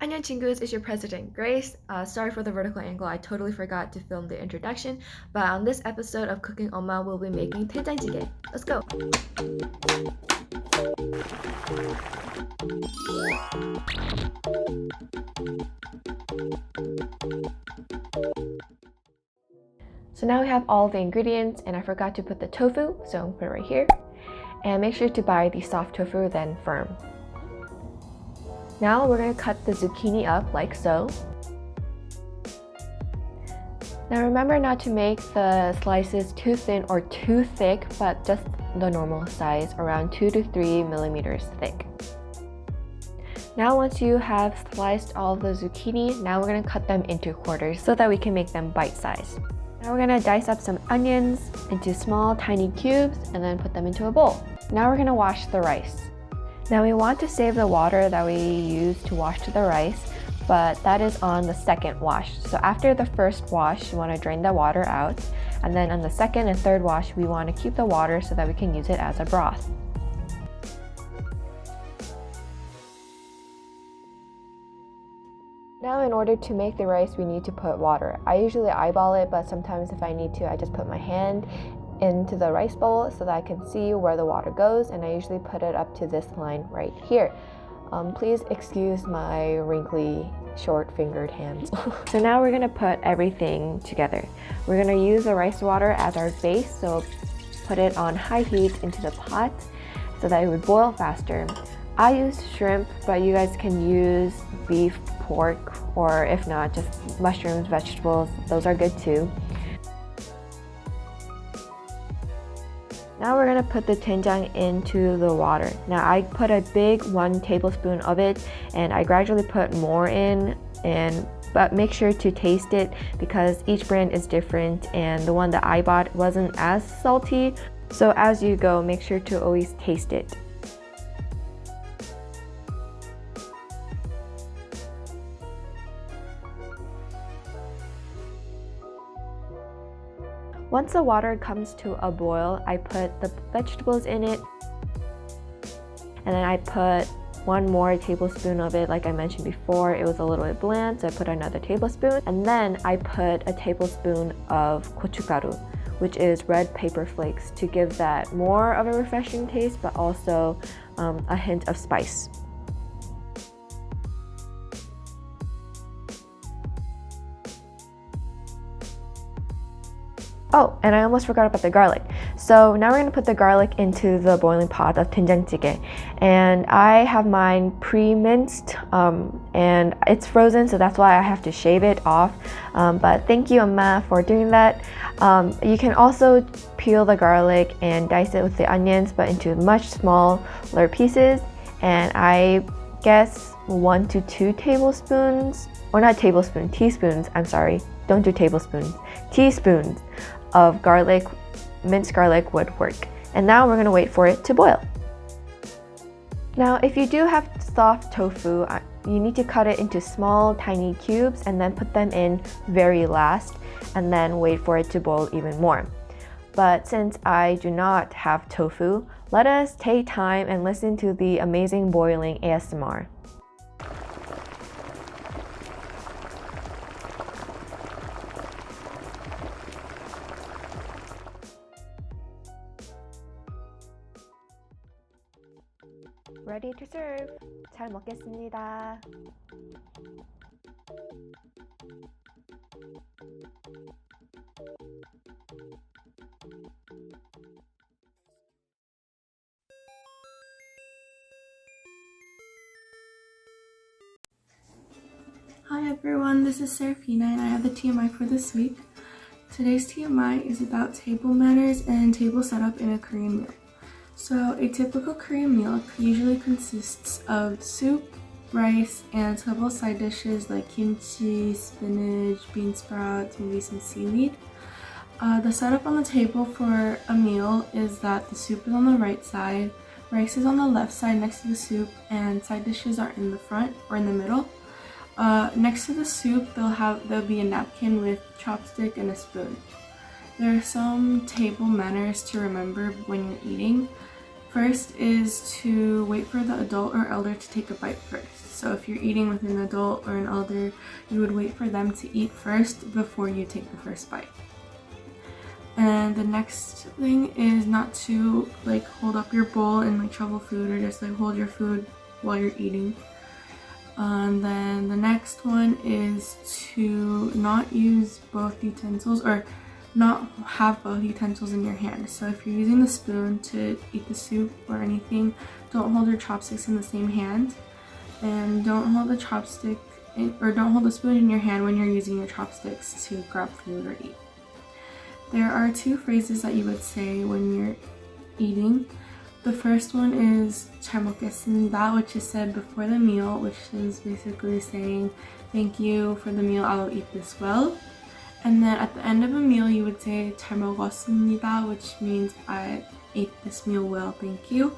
Annyeong chingus, it's your president, Grace. Sorry for the vertical angle, I totally forgot to film the introduction, but on this episode of Cooking Oma, we'll be making 𝗙𝗂𝗃𝗃. Let's go! So now we have all the ingredients, and I forgot to put the tofu, so I'm gonna put it right here. And make sure to buy the soft tofu, then firm. Now we're going to cut the zucchini up like so. Now remember not to make the slices too thin or too thick, but just the normal size, around 2 to 3 millimeters thick. Now once you have sliced all the zucchini, now we're going to cut them into quarters so that we can make them bite-sized. Now we're going to dice up some onions into small tiny cubes and then put them into a bowl. Now we're going to wash the rice. Now we want to save the water that we use to wash the rice, but that is on the second wash. So after the first wash, you want to drain the water out, and then on the second and third wash, we want to keep the water so that we can use it as a broth. Now in order to make the rice, we need to put water. I usually eyeball it, but sometimes if I need to, I just put my hand into the rice bowl so that I can see where the water goes, and I usually put it up to this line right here. Please excuse my wrinkly, short-fingered hands. So now we're gonna put everything together. We're gonna use the rice water as our base, so put it on high heat into the pot so that it would boil faster. I use shrimp, but you guys can use beef, pork, or if not, just mushrooms, vegetables. Those are good too. Now we're going to put the doenjang into the water. Now I put a big 1 tablespoon of it, and I gradually put more in, but make sure to taste it because each brand is different, and the one that I bought wasn't as salty. So as you go, make sure to always taste it. Once the water comes to a boil, I put the vegetables in it, and then I put 1 more tablespoon of it. Like I mentioned before, it was a little bit bland, so I put another tablespoon, and then I put a tablespoon of gochugaru, which is red pepper flakes, to give that more of a refreshing taste, but also a hint of spice. Oh, and I almost forgot about the garlic. So now we're going to put the garlic into the boiling pot of 𝗙𝗃𝗃𝗃. And I have mine pre-minced, and it's frozen, so that's why I have to shave it off. But thank you, Amma, for doing that. You can also peel the garlic and dice it with the onions, but into much smaller pieces. And I guess 1 to 2 tablespoons, or not tablespoons, teaspoons, I'm sorry. Don't do tablespoons, teaspoons of garlic, minced garlic would work. And now we're going to wait for it to boil. Now if you do have soft tofu, you need to cut it into small tiny cubes and then put them in very last, and then wait for it to boil even more. But since I do not have tofu, let us take time and listen to the amazing boiling ASMR. Ready to serve. 잘 먹겠습니다. Hi everyone, this is Seraphina and I have the TMI for this week. Today's TMI is about table manners and table setup in a Korean meal. So a typical Korean meal usually consists of soup, rice, and several side dishes like kimchi, spinach, bean sprouts, maybe some seaweed. The setup on the table for a meal is that the soup is on the right side, rice is on the left side next to the soup, and side dishes are in the front or in the middle. Next to the soup, there'll be a napkin with chopstick and a spoon. There are some table manners to remember when you're eating. First is to wait for the adult or elder to take a bite first. So if you're eating with an adult or an elder, you would wait for them to eat first before you take the first bite. And the next thing is not to like hold up your bowl and like shovel food, or just like hold your food while you're eating. And then the next one is to not use both utensils, or not have both utensils in your hand. So if you're using the spoon to eat the soup or anything, don't hold your chopsticks in the same hand, and don't hold the chopstick or don't hold the spoon in your hand when you're using your chopsticks to grab food or eat. There are two phrases that you would say when you're eating. The first one is 잘 먹겠습니다, which is said before the meal, which is basically saying thank you for the meal, I will eat this well. And then at the end of a meal, you would say 잘 먹었습니다, which means I ate this meal well, thank you,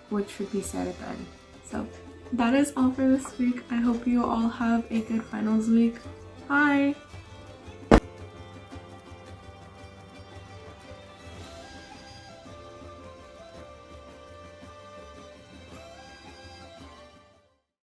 which would be said at the end. So that is all for this week. I hope you all have a good finals week. Bye!